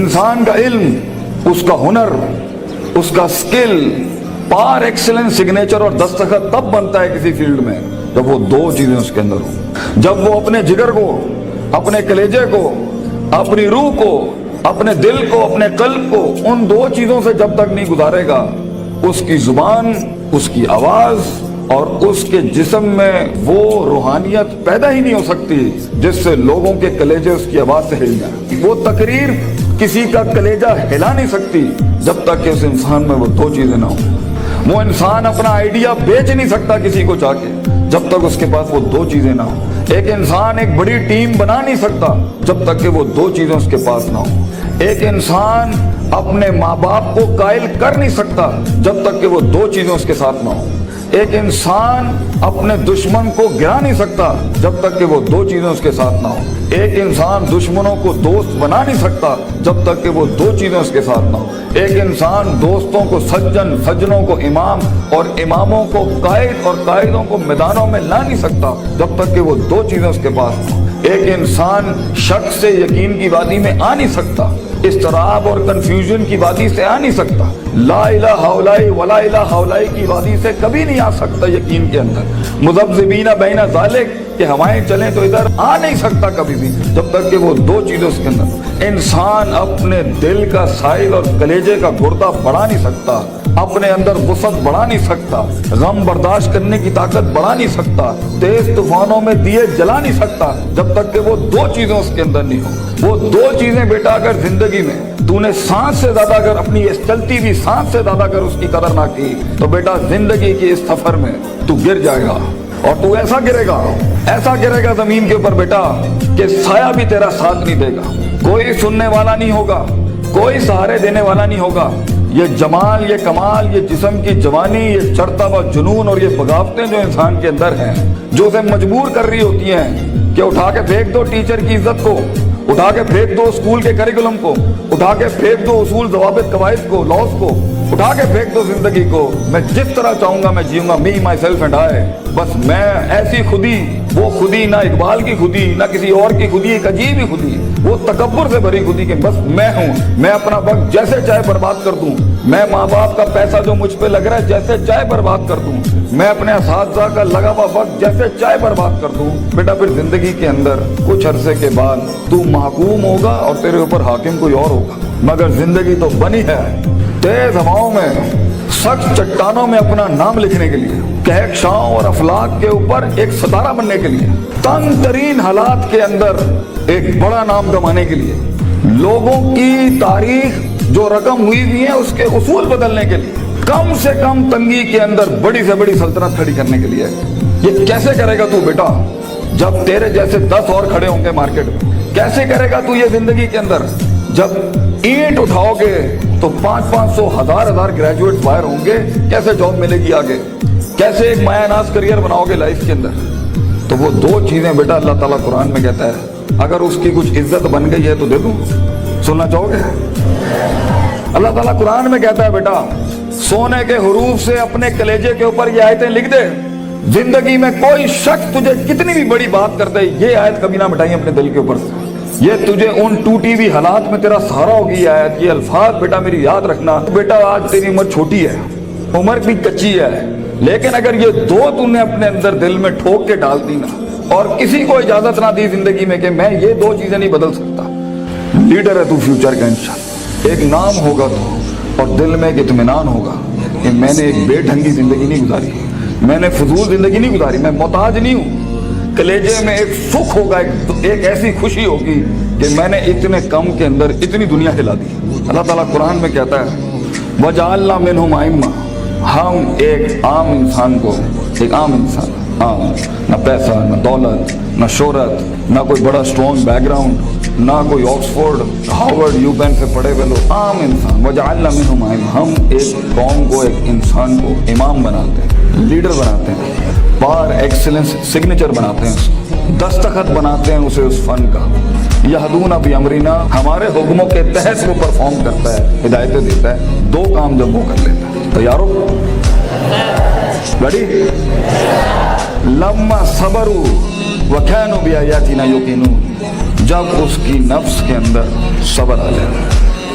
انسان کا علم، اس کا ہنر، اس کا سکل پار ایکسلنس سگنیچر اور دستخط تب بنتا ہے کسی فیلڈ میں جب وہ دو چیزیں اس کے اندر ہوں. جب وہ اپنے جگر کو، اپنے کلیجے کو، اپنی روح کو، اپنے دل کو، اپنے قلب کو ان دو چیزوں سے جب تک نہیں گزارے گا، اس کی زبان، اس کی آواز اور اس کے جسم میں وہ روحانیت پیدا ہی نہیں ہو سکتی جس سے لوگوں کے کلیجے اس کی آواز سے ہل جائیں. وہ تقریر کسی کا کلیجہ ہلا نہیں سکتی جب تک کہ اس انسان میں وہ دو چیزیں نہ ہوں. وہ انسان اپنا آئیڈیا بیچ نہیں سکتا کسی کو جا کے جب تک اس کے پاس وہ دو چیزیں نہ ہوں. ایک انسان ایک بڑی ٹیم بنا نہیں سکتا جب تک کہ وہ دو چیزیں اس کے پاس نہ ہوں. ایک انسان اپنے ماں باپ کو قائل کر نہیں سکتا جب تک کہ وہ دو چیزیں اس کے ساتھ نہ ہوں. ایک انسان اپنے دشمن کو گرا نہیں سکتا جب تک کہ وہ دو چیزیں اس کے ساتھ نہ ہوں. ایک انسان دشمنوں کو دوست بنا نہیں سکتا جب تک کہ وہ دو چیزیں اس کے ساتھ نہ ہوں. ایک انسان دوستوں کو سجن، سجنوں کو امام اور اماموں کو قائد اور قائدوں کو میدانوں میں لا نہیں سکتا جب تک کہ وہ دو چیزیں اس کے پاس نہ ہوں. ایک انسان شک سے یقین کی وادی میں آ نہیں سکتا، اضطراب اور کنفیوژن کی وادی سے آ نہیں سکتا، لا الہ الا ولا الہ الا کی وادی سے کبھی نہیں آ سکتا یقین کے اندر. مذبذبین بین ذالک کہ ہوائیں چلیں تو ادھر آ نہیں سکتا کبھی بھی جب تک کہ وہ دو چیزیں اس کے اندر. انسان اپنے دل کا سائل اور کلیجے کا گردہ بڑھا نہیں سکتا، اپنے اندر وسعت بڑھا نہیں سکتا، غم برداشت کرنے کی طاقت بڑھا نہیں سکتا، تیز طوفانوں میں دیے جلا نہیں سکتا جب تک کہ وہ دو چیزیں اس کے اندر نہیں ہوں. وہ دو چیزیں بیٹا اگر زندگی میں تو نے سانس سے زیادہ اگر اپنی اس چلتی ہوئی سانس سے زیادہ اگر اس کی قدر نہ کی تو بیٹا زندگی کی اس سفر میں تو گر جائے گا. اور تو ایسا گرے گا زمین کے اوپر بیٹا کہ سایہ بھی تیرا ساتھ نہیں دے گا، کوئی سننے والا نہیں ہوگا، کوئی سہارے دینے والا نہیں ہوگا. یہ جمال، یہ کمال، یہ جسم کی جوانی، یہ چڑھتا ہوا جنون اور یہ بغاوتیں جو انسان کے اندر ہیں جو اسے مجبور کر رہی ہوتی ہیں کہ اٹھا کے پھینک دو ٹیچر کی عزت کو، اٹھا کے پھینک دو اسکول کے کریکولم کو، اٹھا کے پھینک دو اصول ضوابط قواعد کو، لاز کو، اٹھا کے پھینک دو زندگی کو. میں جس طرح چاہوں گا میں جیوں گا، می مائی سیلف اینڈ آئی. بس میں ایسی خودی، وہ خودی نہ اقبال کی خودی نہ کسی اور کی خودی، ایک عجیب ہی خودی، وہ تکبر سے بھری خودی کہ بس میں ہوں، میں اپنا وقت جیسے چاہے برباد کر دوں، میں ماں باپ کا پیسہ جو مجھ پہ لگ رہا ہے جیسے چاہے برباد کر دوں، میں اپنے اساتذہ کا لگا ہوا وقت جیسے چاہے برباد کر دوں. بیٹا پھر زندگی کے اندر کچھ عرصے کے بعد تو محکوم ہوگا اور تیرے اوپر حاکم کوئی اور ہوگا. مگر زندگی تو بنی ہے تیز ہواؤں میں، سخت چٹانوں میں اپنا نام لکھنے کے لیے، کہکشاؤں اور افلاک کے اوپر ایک ستارہ بننے کے لیے، تنگ ترین حالات کے اندر ایک بڑا نام کمانے کے لیے، لوگوں کی تاریخ جو رقم ہوئی ہوئی ہے اس کے اصول بدلنے کے لیے، کم سے کم تنگی کے اندر بڑی سے بڑی سلطنت کھڑی کرنے کے لیے. یہ کیسے کرے گا تو بیٹا جب تیرے جیسے 10 اور کھڑے ہوں گے مارکیٹ میں؟ کیسے کرے گا تو یہ زندگی کے اندر جب اینٹ اٹھاؤ گے تو 500 1000 گریجویٹ باہر ہوں گے؟ کیسے جاب ملے گی آگے؟ کیسے ایک مایہ ناز کریئر بناؤ گے لائف کے اندر؟ تو وہ دو چیزیں بیٹا اللہ تعالیٰ قرآن میں کہتا ہے اگر اس کی کچھ عزت بن گئی ہے تو دے دوں. سننا چاہو گے؟ اللہ تعالیٰ قرآن میں کہتا ہے بیٹا سونے کے حروف سے اپنے کلیجے کے اوپر یہ آیتیں لکھ دے، زندگی میں کوئی شخص تجھے کتنی بھی بڑی بات کر دے یہ آیت کبھی نہ مٹائیں اپنے دل کے اوپر سے. یہ تجھے ان ٹوٹی ہوئی حالات میں تیرا سہارا ہوگی یہ آیت. یہ الفاظ بیٹا میری یاد رکھنا. بیٹا آج تیری عمر چھوٹی ہے، عمر بھی کچی ہے، لیکن اگر یہ دو تو نے اپنے اندر دل میں ٹھوک کے ڈال دی نا اور کسی کو اجازت نہ دی زندگی میں کہ میں یہ دو چیزیں نہیں بدل سکتا، لیڈر ہے تو فیوچر کا انشاءاللہ. ایک نام ہوگا تو اور دل میں ایک اطمینان ہوگا کہ میں نے ایک بے ڈھنگی زندگی نہیں گزاری، میں نے فضول زندگی نہیں گزاری، میں محتاج نہیں ہوں. کلیجے میں ایک سکھ ہوگا، ایک ایسی خوشی ہوگی کہ میں نے اتنے کم کے اندر اتنی دنیا ہلا دی. اللہ تعالیٰ قرآن میں کہتا ہے وَجَعَلْنَا مِنْهُمْ أَئِمَّةً، ہم ایک عام انسان کو، ایک عام انسان، عام، نہ پیسہ نہ دولت نہ شہرت نہ کوئی بڑا اسٹرانگ بیک گراؤنڈ نہ کوئی آکسفورڈ ہارورڈ یو پین سے پڑھے ہوئے لوگ، عام انسان. وَجَعَلْنَا مِنْهُمْ أَئِمَّةً، ہم ایک قوم کو، ایک انسان کو امام بناتے ہیں، لیڈر بناتے ہیں، بار ایکسلنس سگنیچر بناتے ہیں، اس کو دستخط بناتے ہیں اسے اس فن کا. یہدون بامرنا، ہمارے حکموں کے تحت وہ پرفارم کرتا ہے، ہدایتیں دیتا ہے. دو کام جب وہ کر لیتا ہے، تیار ہو؟ ریڈی؟ لما صبروا وكانوا بآياتنا يوقنون، جب اس کی نفس کے اندر صبر آ جائے،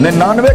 99